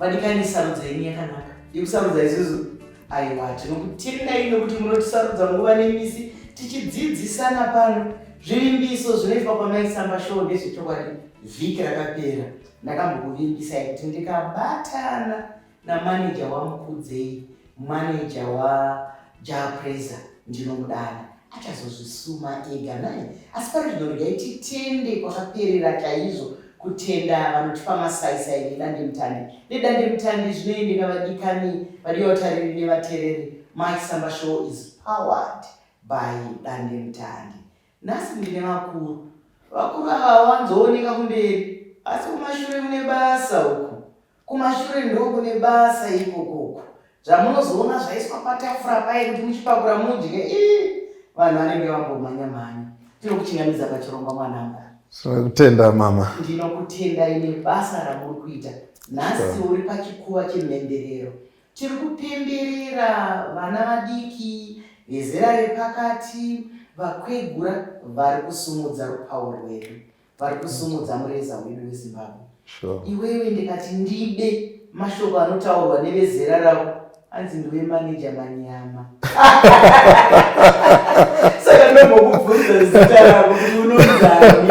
vadikani sarudza yenyu yakanaka yekusarudza isusu. Aiwa, tinokutendai nokuti munotisarudza nguva nemisi tichidzidzisana pano. Zvivimbiso zvinoitwa paMaisamba Show ndezvechokwadi. Vhiki rakapera ndakambokuvimbisai kuti ndikabatana namaneja waMukudzei, maneja waJapreza, ndinomudana achazozvisuma ega naye. Asi pari zvino regai titende kwakaperera chaizvo, kutenda vanotipa masaisai nedandemutande. Nedandemutande zvinoendeka vadikani, vadiotariri nevatereri. Maisamba Show is powered by dandemutande. Nhasi ndine vakuru. Vakuru hawanzooneka kumberi, asi kumashure kune basa uku. Kumashure ndiko kune basa ikoko. Zvamunozoona zvaiswa patafura paya kuti muchipakura mudye, vanhu vanenge vambomhanya-mhanya. Tinokuchingamidza pachirongwa mwanangu. Tinokutenda mama. Ndinokutenda ine basa ramuri kuita. Nhasi uri pachikuva chemhenderero. Tiri kupemberera vana vadiki, vezera repakati, vakwegura vari kusumudza rupawo rwedu, vari kusumudza mureza wedu weZimbabwe. Iwewe ndikati ndibe mashoko anotaurwa nevezera ravo, anzi ndiwe maneja Manyama. Saka ndombokubvunza zita rako kuti unonzani.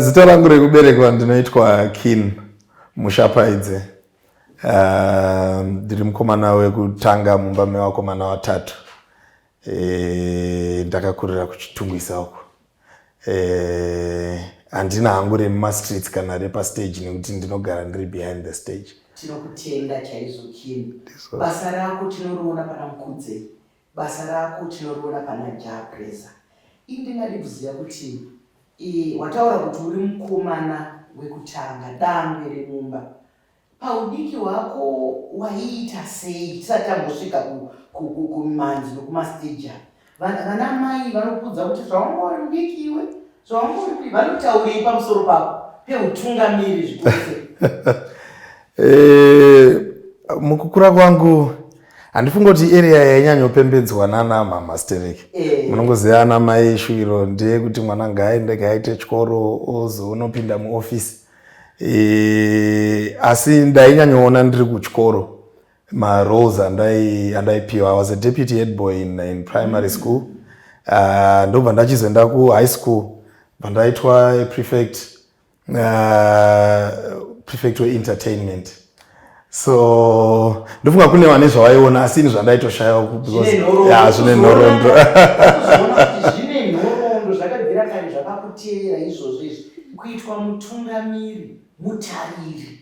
Zita rangu rekuberekwa ndinoitwa Kin Mushapaidze. Ndiri mukomana wekutanga mumba mevakomana vatatu. Ndakakurira kuchitungwisa uko. Handina hangu remumastreets kana repastage nekuti ndinogara ndiri behind the stage. Tinokutenda chaizvo Kin. Basa rako tinoriona pana Mukudzei. Basa rako tinoriona pana Japreza. Ini ndingadi kuziva kuti wataura kuti uri mukomana wekutanga, dangwe remumba. Paudiki hwako waiita sei tisati tambosvika kumanzi nokumasteja? Vana mai vanokudza kuti zvawanga uri mudiki iwe, zvawanga uri vanotaurei pamusoro pako peutungamiri zvikuru? Mukukura kwangu handifunga kuti area yainyanyopembedzwa nana mamastereki. Munongoziva ana mai shuviro ndeyekuti mwana ngaaende ngaaite chikoro ozonopinda muofisi. Asi ndainyanyoona ndiri kuchikoro maroles andaipiwa. I was a deputy head boy in primary school. Ndobva ndachizoenda kuhigh school bandaitwa prefect we-entertainment. So ndofunga kune vane zvavaiona asi ini zvandaitoshayiwa zvine nhoroondo. Zvine nhoroondo zvakabvira kare zvakakutevera izvozvo izvi. Kuitwa mutungamiri, mutariri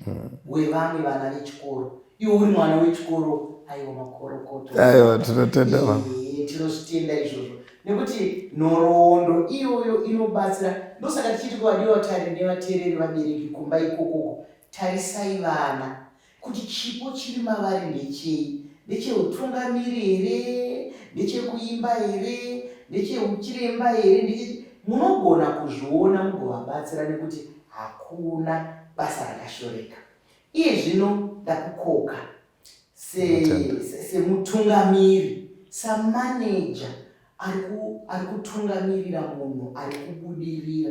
wevamwe vana vechikoro. Iwe uri mwana wechikoro, aiwa makorokoto. Aiwa, tinotenda mama. Tinozvitenda izvozvo. Nekuti nhoroondo iyoyo inobatsira. Ndosaka tichiti kuvadiwa vatari nevateereri vabereki kumba ikokoko. Tarisai vana kuti chipo chiri mavari ndechei? Ndecheutungamiri here? Ndechekuimba here? Ndecheuchiremba here? Munogona kuzviona mugovabatsira nekuti hakuna basa rakashoreka. Iye zvino ndakukoka semutungamiri, samaneja ari kutungamirira munhu ari kubudirira.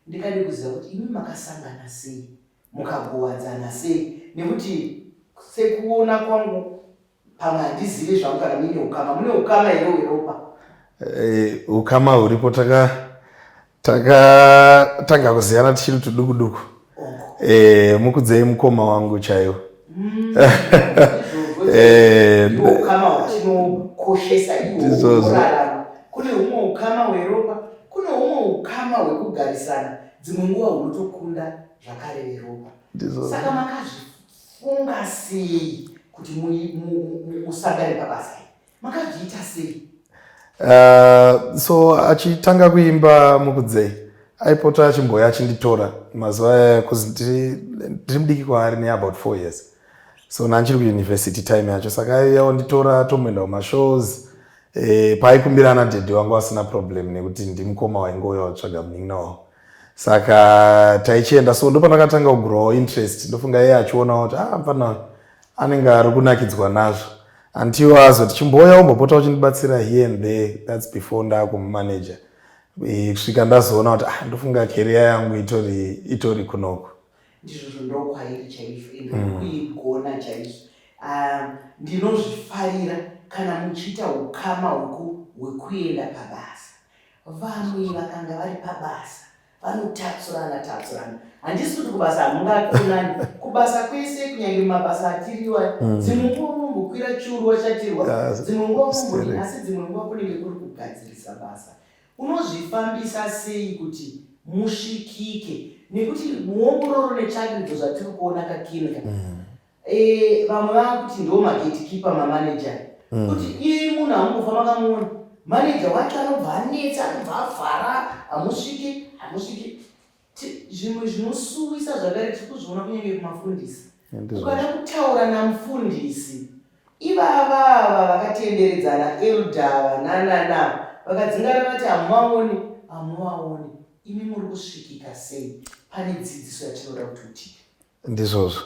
Ndikade kuziva kuti imi makasangana sei, mukagowadzana sei? Nekuti sekuona kwangu pamwe handizive zvangu kana muine ukama. Mune ukama here hweropa? Ukama huripo takatanga kuziyana tichiri tuduku. Mukudzei mukoma wangu chaiwo. Ukama hwatinokoshesa iwo kurarama. Kune humwe ukama hweropa, kune humwe ukama hwekugarisana. Dzimwe nguva hunotokunda zvakare veropa. Saka makazvifunga sei kuti musangane pabasa? Makazviita sei? So achitanga kuimba Mukudzei aipota achimboya achinditora mazuva ekuzi ndiri mudiki kwaari neabout 4 years. So nanchiri kuuniversity time yacho, saka aiyaonditora tomboenda kumashows. Paaikumbirana dhedhe wangu asina problem nekuti ndimukoma waingouya watsvaga munin'ina wavo. Saka taichienda, so ndopandakatanga kugrow interest. Ndofunga iye achiona kuti mfana anenge ari kunakidzwa nazvo. Until azoti chimboya umbopota uchindibatsira here and there. That's before ndakumanager. Kusvika ndazoona kuti ndofunga career yangu itori kunoko. ndizvo zvondokwairi chaizvo ende kuigona chaizvo. Ndinozvifarira kana muchiita ukama hwekuenda pabasa. Vamwe vakanga vari pabasa vanotapsurana. Handisi kuti kubasa hamungakonani, kubasa kwese kunyange mabasa atiriwa, dzimwe nguva munombokwira chiuru chatirwa, dzimwe nguva munombodini, asi dzimwe nguva kunenge kuri kugadzirisa basa. Unozvifambisa sei kuti musvikike? Nekuti muongororo netsvakidzo zvatiri kuona kakimika, vamwe vakuti ndo magatekeeper mamaneja, kuti iye munhu hamungofa makamuona maneja wacho anobva anetsa, anobva avhara, hamusviki. Zvimwe zvinosuwisa zvakare tiri kuzviona kunyange kumafundisi. Ukada kutaura namufundisi, ivava vakatenderedzana eldava nanana vakadzingara vati hamuvaoni, imi muri kusvikika sei? Pane dzidziso yatinoda kuti utipe. Ndizvozvo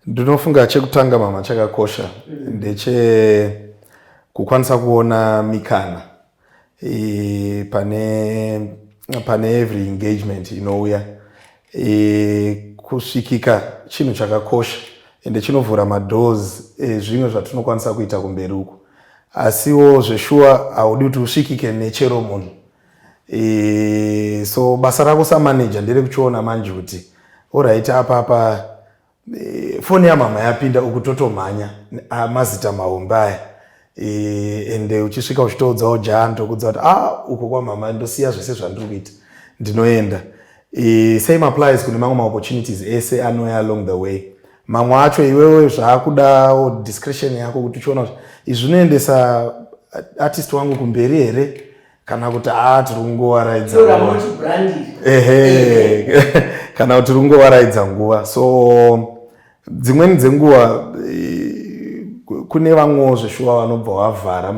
ndinofunga chekutanga mama chakakosha ndeche kukwanisa kuona mikana pane every engagement inouya. Kusvikika chinhu chakakosha ende chinovhura madoors zvimwe zvatinokwanisa kuita kumberi uku, asiwo zveshuwa haudi kuti usvikike nechero munhu. So basa rako samaneja ndere kuchiona manje kuti alright, apa foni yamama yapinda uku totomhanya mazita mahombe aya, ende uchisvika uchitoudzawo jaya ndokudza kuti uko kwamama ndosiya zvese zvandiri kuita ndinoenda. Same applies kune mamwe maopportunities ese anouya along the way. Mamwe acho iwewe zvaakudawo discretion yako kuti uchiona kuti izvi zvinoendesa artist wangu kumberi here kana kuti tiri kungowaraidza kana kuti tiri kungowaraidza nguva. So dzimweni dzenguva kune vamwewo zveshuwa vanobva vavhara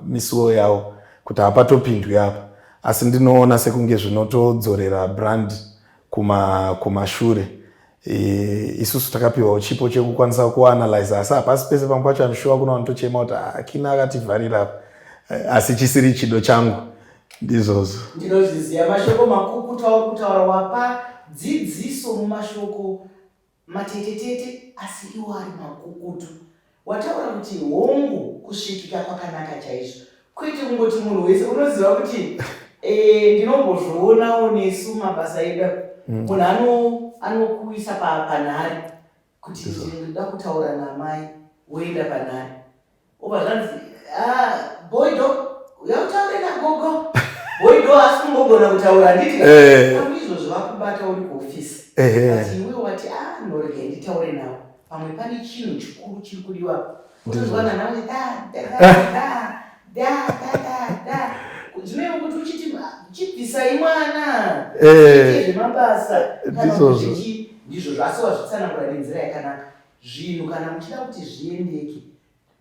misuwo yavo kuti hapatopindwi apa, asi ndinoona sekunge zvinotodzorera brand kumashure. Isusu takapiwawo chipo chekukwanisa kuanalyze, asi hapasi pese pamwe pacho anishuwa kuna vanotochema kuti akina akativharira apa, asi chisiri chido changu. Ndizvozvo ndinozviziva. Mashoko makuku kutaura wapa dzidziso mumashoko matetetete, asi iwo ari makukutu. Wataura kuti hongu kusvikika kwakanaka chaizvo, kwete kungoti munhu wese unoziva kuti ndinombozvionawo nesu mabasa edu. Munhu anokuisa panhare kuti ndinoda kutaura namai, woenda panhare obva zvanzi boydo uyautaure nagogo, boydo asi kungogona kutaura nditi izvozvo vakubata uri kuofisi, ati iwe wati norege nditaure navo, pamwe pane chinhu chikuru chiri kudiwa, utozwana nawe zvimwe kuti uchibvisai mwana zvemabasa kana kuti ndizvo zvasi wazvitsanangura nenzira yakanaka. Zvinhu kana muchida kuti zviendeke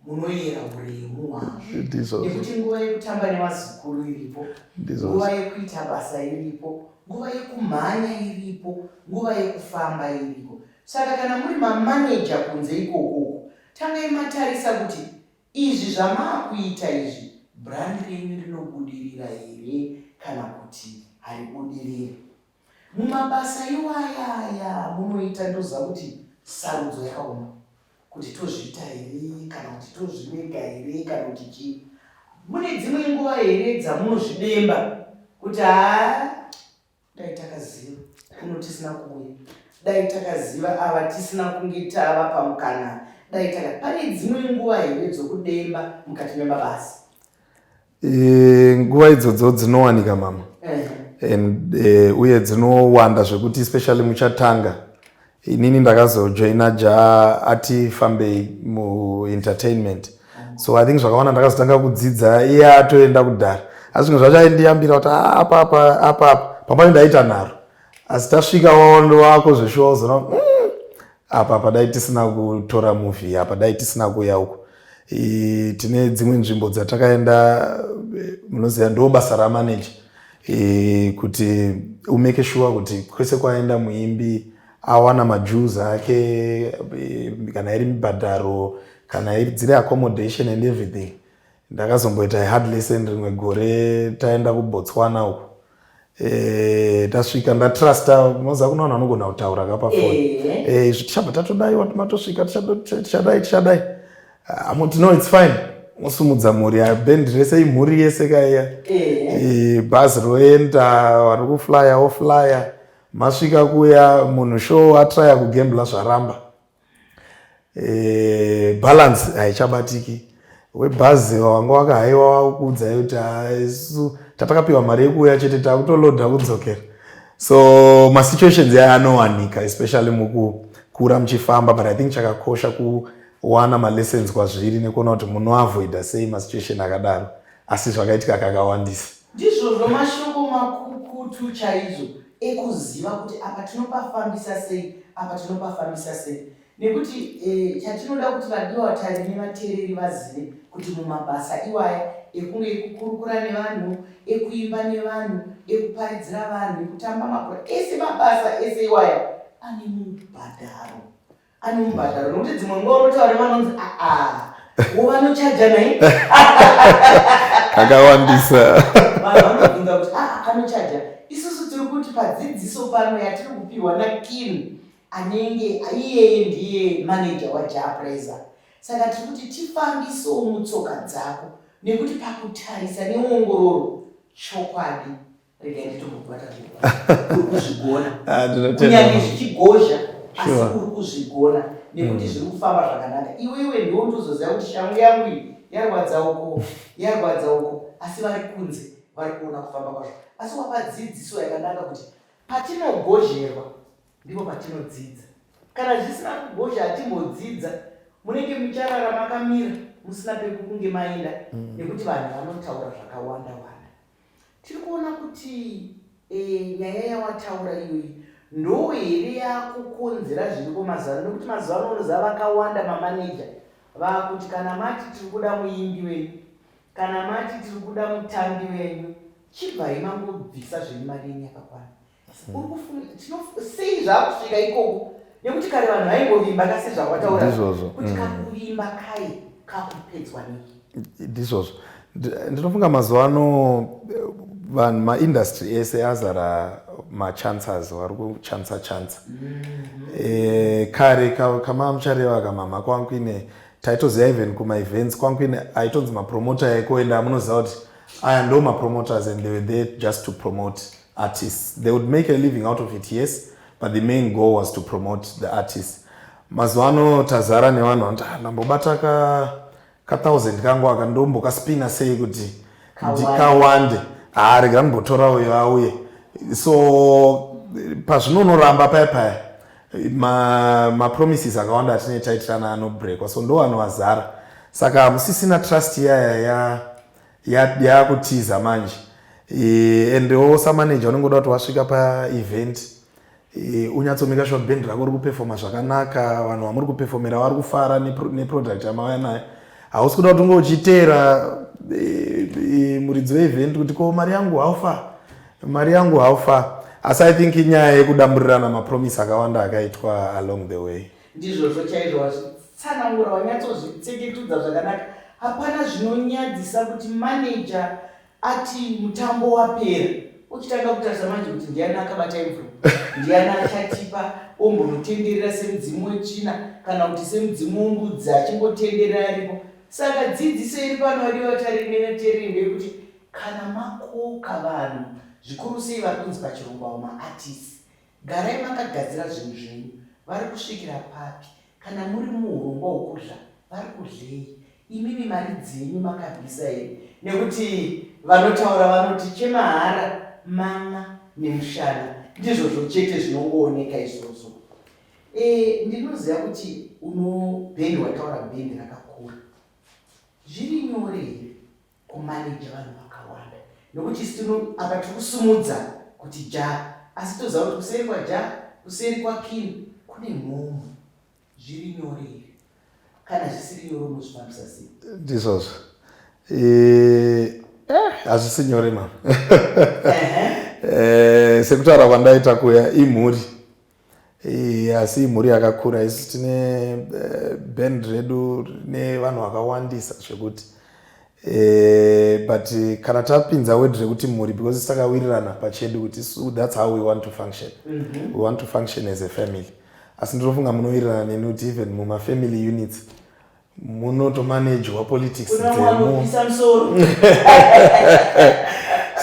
munoyera uremu hwazvo, nekuti nguva yekutamba nemazukuru iripo, nguva yekuita basa iripo, nguva yekumhanya iripo, nguva yekufamba iripo. Saka kana muri mamaneja kunze ikoko, tangai matarisa kuti izvi zvamaakuita izvi brand renyu rinobudirira here kana kuti haribudiriri. Mumabasa iwayaya munoita ndoziva kuti sarudzo yakaoma, kuti tozviita here kana kuti tozvirega here kana kuti chii. Mune dzimwe nguva here dzamunozvidemba kuti dai takaziva kuno tisina kuuya, dai takaziva ava tisina kunge tava pamukana, pane dzimwe nguva here dzokudemba mukati memabasa? Nguva idzodzo dzinowanika mama, uye dzinowanda zvekuti especially muchatanga. Inini ndakazojoina jaa atifambei muentertainment, so I think zvakawanda ndakazotanga kudzidza iye atoenda kudhara, asi zvimwe zvacho aindiyambira kuti apa pamwe ndaita nharo, asi tasvika waondo wako zveshuwa uzona apa dai tisina kutora movie, apa dai tisina kuuya uko. Tine dzimwe nzvimbo dzatakaenda, munoziva ndo basa ramanager, kuti umeke sure kuti kwese kwaenda muimbi awana madues ake, kana iri mibhadharo, kana iri dziri accommodation and everything. Ndakazomboita hard lesson rimwe gore taenda kuBotswana uko, tasvika ndatrusta moza kuna vanhu vanogona kutaura kapafoni tichabva tatodaiwa matosvika tichadai amoti no its fine musumudza mhuri bhendi rese imhuri yese kaiya bhazi roenda vari kuflya oflya masvika kuya munhu show atraya kugembla zvaramba balance haichabatiki webhazi wanga wakahaiwa wakuudza kuti isu tatakapiwa mari yekuuya chete takutolodha kudzokera. So masituations aya anowanika especially mukukura muchifamba, but I think chakakosha kuwana malessons kwazviri nekuona kuti munoavoida sei masituation akadaro, asi zvakaitika kakawandisa. Ndizvo mashoko makukutu chaizvo ekuziva kuti apa tinopafambisa sei, apa tinopafambisa sei. Nekuti chatinoda kuti vadiwa vatari nevateereri vazive kuti mumabasa iwaya ekunge ekukurukura nevanhu, ekuimba nevanhu, ekuparidzira vanhu, ekutamba mabhora, ese mabasa ese iwaya ane mubhadharo. Ane mubhadharo nokuti dzimwe nguva unotaura vanonzi wovanochaja nai kakawandisa. Vanhu vanobvunza kuti kanochaja. Isusu tiri kuti padzidziso pano yatiri kupiwa naKim anenge iyeye ndiye manager waJapreza. Saka tiri kuti tifambisewo mutsoka dzako nekuti pakutarisa neongororo chokwadi rega nditokubata uri kuzvigona kunyange zvichigozha asi uri kuzvigona nekuti zviri kufamba zvakanaka. Iwewe ndiwo ndozoziva kuti shangu yangu iyi yarwadza uko asi vari kunze vari kuona kufamba kwazvo. Asi wapadzidziso yakanaka kuti patinogozherwa ndipo patinodzidza. Kana zvisina kugozha hatimbodzidza, munenge mucharara makamira musina pekunge maenda nekuti vanhu vanotaura zvakawanda wanda. Tiri kuona kuti nyaya yawataura iyoyi ndo here yakukonzera zviripo mazuva ano, nekuti mazuva ano unoziva vakawanda mamaneja vakuti kana mati tiri kuda muimbi wenyu, kana mati tiri kuda mutambi wenyu, chibvai mangobvisa zviri mari yenyu yakakwana. Sei zvakusvika ikoko? Nekuti kare vanhu vaingovimba kasi zvawataura kuti kakuvimba kai kakupedzwa nei? Ndizvozvo ndinofunga mazuva ano vanhu maindustry ese azara machancers vari kuchansa. Kare kama muchareva kamama kwangu kuine taitoziva even kuma-events kwangu kuine aitonzi mapromota yaikoenda, munoziva kuti aya ndo mapromoters and they were there just to promote artists. They would make a living out of it, yes, but the main goal was to promote the artists. Mazuva ano tazara nevanhu vanoti ndambobata ka 1000 kangu aka ndombokaspina sei kuti ndikawande, rega ndimbotora uyo auye. So pazvinonoramba paya mapromises akawanda atine taitirana anobreakwa, so ndo anovazara. Saka musisina trust yaya yakutiza manje. Endewo samanager unongoda kuti wasvika paevent unyatsomika sure band rako uri kuperforma zvakanaka, vanhu vamuri kuperformera vari kufara neproduct yamauya nayo. Hausi kuda kuti unge uchiteera muridzi weevent kuti ko mari yangu haufa. Asi I think inyaya yekudamburirana mapromise akawanda akaitwa along the way. Ndizvozvo chaizvo wazvitsanangura, wanyatsozvitseketudza zvakanaka. Hapana zvinonyadzisa kuti manager ati mutambo wapera uchitanga kutarisa manje kuti ndiani akabata imvura, ndiani achatipa ombonotenderera semudzimu wechina kana kuti semudzimu wombudzi achimbotenderera aripo. Saka dzidziso iri pano vadiwa vatari nevateereri ndeyekuti kana makoka vanhu zvikuru sei vari kunzi pachirungu avo maartists, garai makagadzira zvinhu zvenyu, vari kusvikira papi? Kana muri muurongwa hwokudya vari kudlei? Imimi mari dzenyu makabvisa here? Nekuti vanotaura vanoti chemahara mana nemushana, ndizvozvo chete zvinongooneka izvozvo. Ndinoziva kuti bhendi wataura bhendi rakakura, zviri nyore here kumaneja vanhu vakawanda? Nokuti apa tiri kusumudza kuti asi toziva kuti kuseri kwaJa, kuseri kwaKim kune mhomho. Zviri nyore here? Kana zvisiri nyore unozvifambisa sei? Ndizvozvo hazvisi nyore mama. Sekutaura kwandaita kuya imhuri, asi imhuri yakakura. Isu tine band redu nevanhu vakawandisa zvekuti but kana tapinza word rekuti mhuri because sakawirirana pachedu kuti that's how we want to function. We want to function as a family. Asi ndinofunga munowirirana neni kuti even mumafamily units munotomanejwa politics dzemu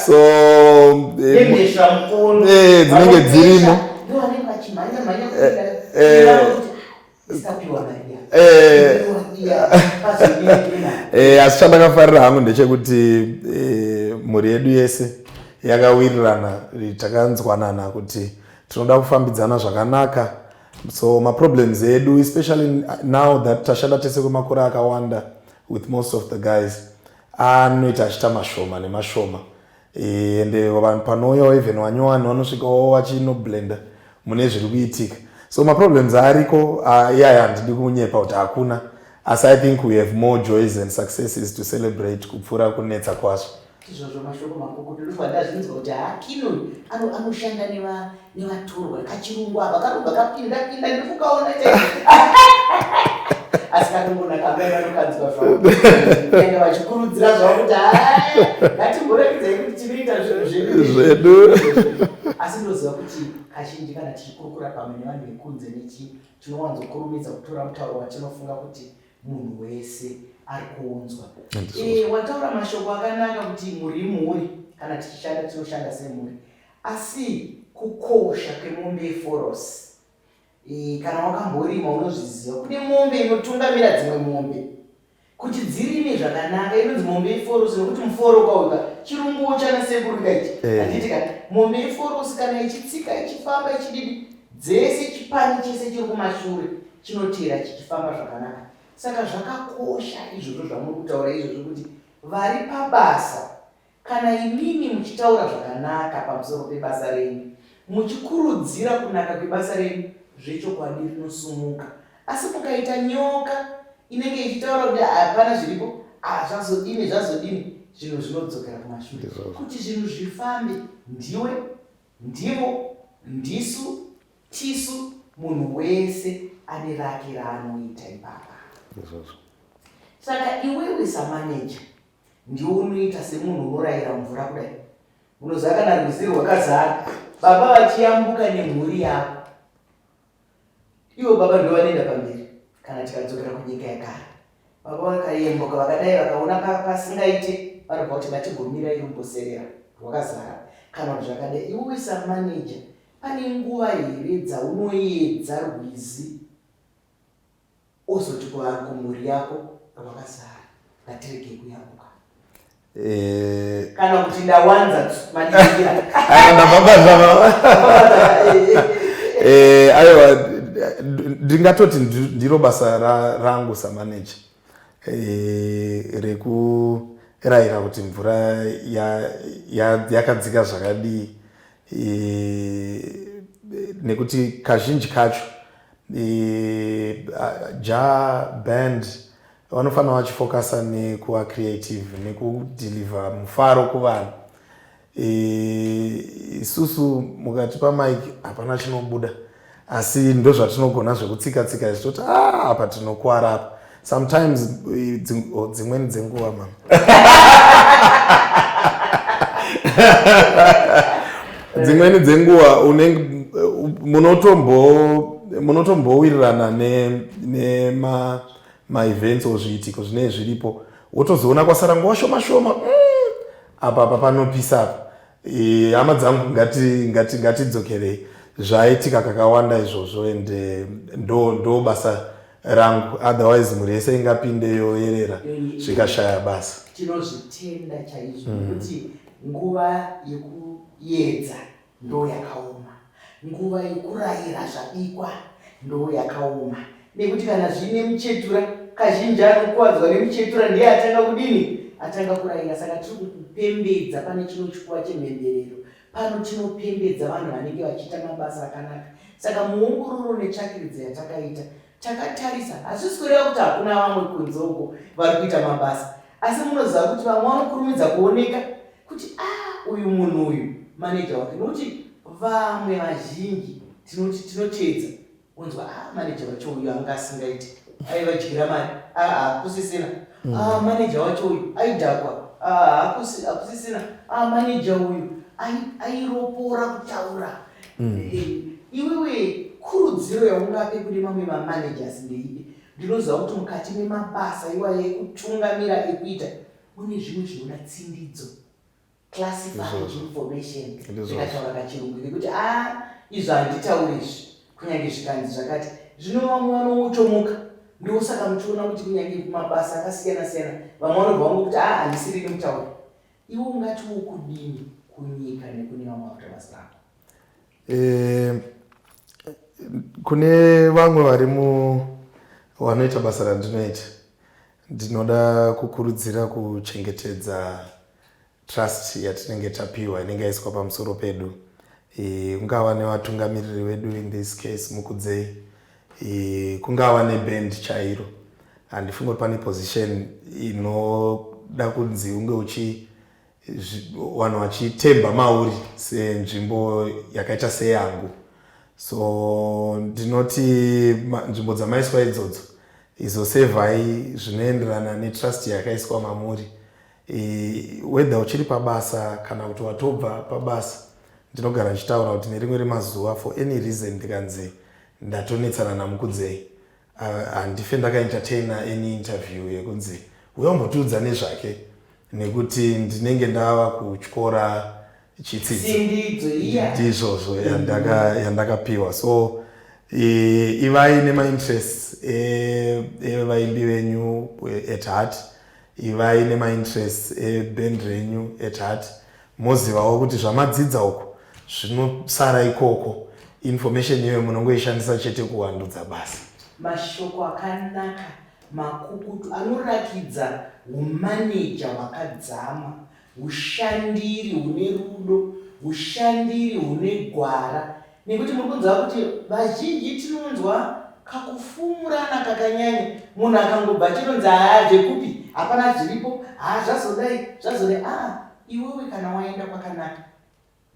so dzinenge dzirimo asi chandakafarira hangu ndechekuti mhuri yedu yese yakawirirana takanzwanana kuti tinoda kufambidzana zvakanaka. So maproblems edu especially now that tashanda tese kwemakore akawanda with most of the guys anoita achita mashoma nemashoma ende vanhu panouyawo even wanyowani vanosvikawo vachinoblenda mune zviri kuitika. So maproblems ariko iyaya handidi kunyepa kuti hakuna, as I think we have more joys and successes to celebrate kupfuura kunetsa kwazvo. Izvozvo mashoko makoko ndobva ndazvinzwa kuti Kino anoshanda nevatorwa kachirungu apa karungu kapinda ndikukaona asi kanongonaka amai vanokanzwa zvavo kuenda vachikurudzira zvavo kuti ngatimborekedzai kuti tinoita zvinhu zvedu asi ndoziva kuti kazhinji kana tichikurukura pamwe nevanhu vekunze tinowanzokurumidza kutora mutauro watinofunga kuti munhu wese ari kuunzwa. Wataura mashoko akanaka kuti mhuri kana tichishanda tinoshanda semhuri, asi kukosha kwemombe yeforosi kana wakamboriima unozviziva kune mombe inotungamira dzimwe mombe kuti dzirime zvakanaka. Inonzi mombe yeforosi nokuti muforo ukauka chirunguwo chana sekurika ichi handiti kana mombe yeforosi kana ichitsika ichifamba ichididi dzese chipani chese chiri kumashure chinotera chichifamba zvakanaka. Saka zvakakosha izvozvo zvamuri kutaura izvozvo kuti vari pabasa kana imimi muchitaura zvakanaka pamusoro pebasa renyu muchikurudzira kunaka kwebasa renyu zvechokwadi rinosumuka. Asi mukaita nyoka inenge ichitaura kuti hapana zviripo zvazodini zvinhu zvinodzokera kumashure. Kuti zvinhu zvifambe ndiwe ndivo ndisu tisu munhu wese ane rake raanoita ipapa. Saka iwewe samaneja ndiwe unoita semunhu unorayira mvura kudai. Unoziva kana rwizi rwakazara baba vachiyambuka nemhuri yako, ivo baba ndivo vanoenda pamberi. Kana tikadzokera kunyika yekare baba vakayembuka vakadai vakaona pasingaite vanobva kuti ngatigomira iyo mboserera rwakazara kana kuti zvakadai. Iwewe samaneja pane nguva here dzaunoedza rwizi ozoti kuvari kumhuri yako rwakazara ngatirege kuyambuka kana kuti ndawanza madikira aiwa ndingatoti ndiro basa rangu samaneja rekurayira kuti mvura yakadzika zvakadii, nekuti kazhinji kacho band vanofanira vachifokasa nekuva creative nekudeliver mufaro kuvanhu. Isusu mukatipa mike hapana chinobuda, asi ndo zvatinogona zvekutsika-tsika zvichitoti apa tinokuwara apa sometimes dzimweni dzenguva mama dzimweni dzenguva munotombowirirana nema-events ozviitiko zvinenge zviripo wotozoona kwasara nguva shoma-shoma apa panopisa apa. Hama dzangu ngatidzokerei zvaitika kakawanda izvozvo ende ndo basa rangu, otherwise mhuri yese ingapinde yoyerera zvikashaya basa. Tinozvitenda chaizvo kuti nguva yekuedza ndo yakaoma, nguva yekurayira zvabikwa ndo yakaoma. Nekuti kana zvine muchetura kazhinji anokuwadzwa nemuchetura ndiye atanga kudini, atanga kurayira. Saka tiri kupembedza, pane chinochukua chemhemberero, pano chinopembedza vanhu vanenge vachiita mabasa akanaka. Saka muongororo netsvakiridza yatakaita takatarisa, hazvisi kureva kuti hakuna vamwe kunze uko vari kuita mabasa, asi munoziva kuti vamwe vanokurumidza kuoneka kuti uyu munhu uyu maneja wake. Nokuti vamwe vazhinji tinoteedza unzwa maneja wacho uyu anga asingaiti aivadyira mari hakusisina manager wacho uyu aidhakwa hakusisina manager uyu airopora kutaura. Iwewe kurudziro yaungape kune mamwe mamanagers ndeipi? Ndinoziva kuti mukati memabasa iwayo ekutungamira ekuita mune zvimwe zvinoda tsindidzo, classified information zvikataura kachirungu, nekuti izvo handitauri izvi kunyange zvikanzi zvakati zvino vamwe vanouchomoka. Ndosaka muchiona kuti kunyange mabasa akasiyana siyana vamwe vanobva vangu kuti handisiri nemutauri. Iwe ungati wokudini kunyika nekune vamwe vakuita basa rako? Kune vamwe vanoita basa randinoita, ndinoda kukurudzira kuchengetedza trust yatinenge tapiwa inenge yaiswa pamusoro pedu. Kungava nevatungamiriri vedu, in this case Mukudzei, kungava neband chairo. Handifunga kuti pane position inoda kunzi unge vanhu vachitemba mauri senzvimbo yakaita seyangu. So ndinoti nzvimbo dzamaiswa idzodzo izosevhai zvinoenderana netrust yakaiswa mamuri. Whether uchiri pabasa kana kuti watobva pabasa, ndinogara ndichitaura kuti nerimwe remazuva for any reason ndikanzi ndatonetsana naMukudzei, handife ndakaentertaina any interview yekunzi uya umbotiudza nezvake, nekuti ndinenge ndava kutyora chitsidzo ndizvozvo yandakapiwa. So ivai nemainterests evaimbi venyu at heart, ivai nemainterests eband renyu at heart, mozivawo kuti zvamadzidza uko zvinosara ikoko. Information iyoyo munongoishandisa chete kuwandudza basa. Mashoko akanaka makukutu anorakidza umaneja hwakadzama, ushandiri hune rudo, ushandiri hune gwara. Nekuti muri kunzwa kuti vazhinji tinonzwa kakufumurana kakanyanya. Munhu akangobva chinonzi zvekupi hapana zviripo, zvazodai. Iwewe kana waenda kwakanaka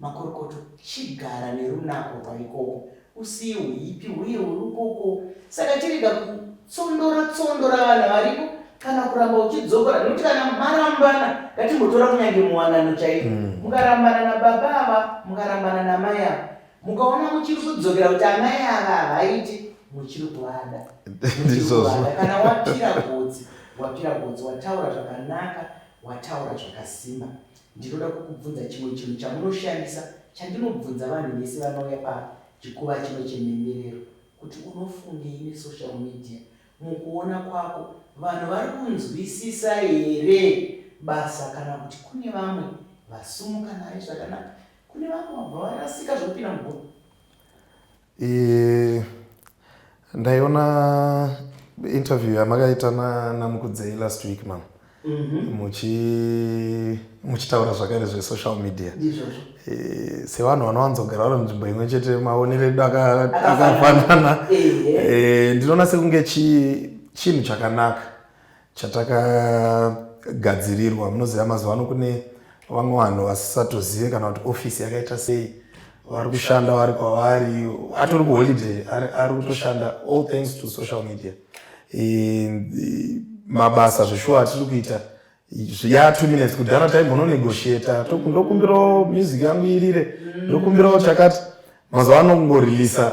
makorokoto, chigara nerunako rwaikoko, usiye huipi huye hurukoko. Saka tirega kutsondora vanhu varipo kana kuramba uchidzokora, nekuti kana marambana, ngatimbotora kunyange muwanano chaipo, mukarambana nababa ava, mukarambana namai ava, mukaona muchiri kudzokera kuti amai ava havaiti, muchiri kuvada. Kana wapira godzi, wataura zvakanaka, wataura zvakasimba. Ndinoda kukubvunza chimwe chinhu chamunoshandisa, chandinobvunza vanhu vese vanouya pachikuva chimwe chemhemberero, kuti unofungei nesocial media? Mukuona kwako vanhu vari kunzwisisa here basa, kana kuti kune vamwe vasumuka naye zvakanaka, kune vamwe vabva varasika zvokupinda muguru? Ndaiona interview yamakaita naMukudzei last week man. Muchitaura zvakare zve-social media. Sevanhu vanowanzogara vari munzvimbo imwe chete, maonero edu akafanana. Ndinoona sekunge chinhu chakanaka chatakagadzirirwa. Munoziva mazuva ano kune vamwe vanhu vasisatozive kana kuti ofisi yakaita sei, vari kushanda vari kwavari, atori kuholiday ari kutoshanda, all thanks to social media. Mabasa zveshuwa tiri kuita ya 2 minutes kudhara taimbononegotiata, ndokumbirawo music yangu irire, ndokumbirawo chakati, mazuva ano kungoreleasa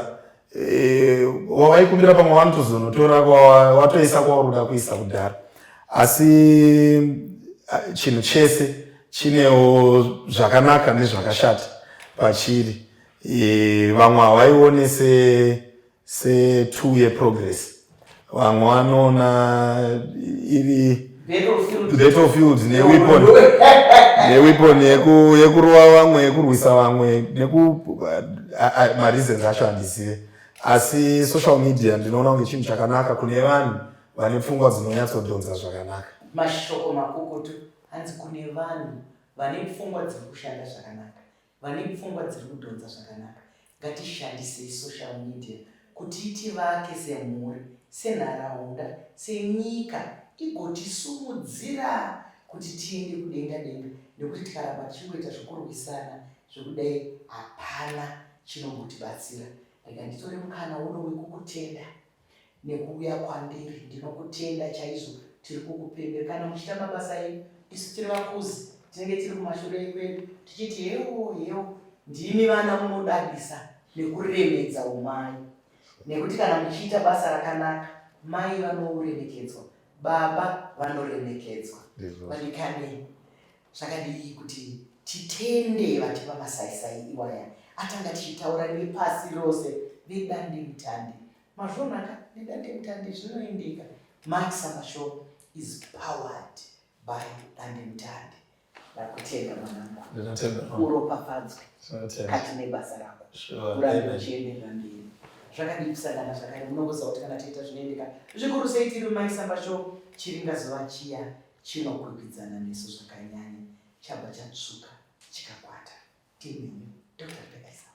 wawaikumbira pamwe vanotozonotora watoisa kwawaruda kuisa kudhara. Asi chinhu chese chinewo zvakanaka nezvakashata pachiri. Vamwe havaione se-2 progress, vamwe vanoona iri battlefield neweapon yekurova vamwe, yekurwisa vamwe, mareasons acho handizive. Asi social media ndinoona kunge chinhu chakanaka kune vanhu vane pfungwa dzinonyatsodhonza zvakanaka. Mashoko makukutu hanzi kune vanhu vane pfungwa dziri kushanda zvakanaka, vane pfungwa dziri kudhonza zvakanaka. Ngatishandisei social media kuti itivake semhuri, senharaunda, senyika, igotisimudzira kuti tiende kudenga denga. Nekuti tikaramba tichikuita zvokurwisana zvokudai, hapana chinombotibatsira. Nditore mukana uno wekukutenda, nekuuya kwandiri. Ndinokutenda chaizvo, tiri kukupembera. Kana muchiita mabasa enyu, isu tiri vakuzi tinenge tiri kumashure kwedu tichiti hewo ndimi vana munodadisa nekuremedza umai. Nekuti kana muchiita basa rakanaka, mai vanoremekedzwa, baba vanoremekedzwa. Vanikane zvakadii kuti titende vatipa masaisai iwaya atanga tichitaura nepasi rose vedandemutande. Mazvonaka nedandemutande zvinoendeka. Mike Samba Show is powered by dandemutande. Ndakutenga mwanangu, uropafadzwe kati nebasa rako, urambe uchienderera mberi. Zvakadii kusangana zvakare, munongoziva kuti kana tiita zvinoendeka zvikuru sei tiri Mike Samba Show. Chiringazuva chiya chinokwikwidzana nesu zvakanyanya, chabva chatsvuka chikakwata. Timinyu Dr. Pekisa.